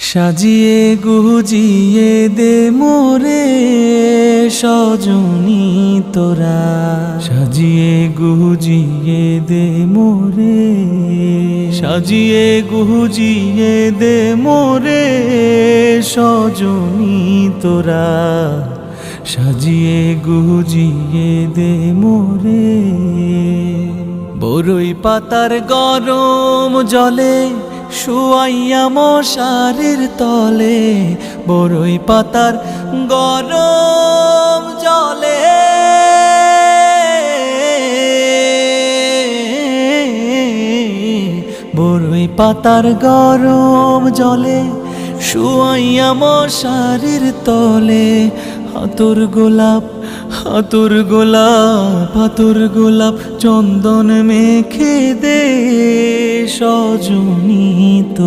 সাজিয়ে গুজিয়ে দে মোরে সজনী তোরা, সাজিয়ে গুজিয়ে দে মোরে, সাজিয়ে গুজিয়ে দে মোরে সজনী তোরা, সাজিয়ে গুজিয়ে দে মোরে। বরই পাতার গরম জলে শুয়াইয়া মশারির তলে, বরই পাতার গরম জলে, বরই পাতার গরম জলে শুয়াইয়া মশারির তলে। হাতুর গোলাপ, হাতুর গোলাপ, হাতুর গোলাপ চন্দন মেখে দে সজনী তো।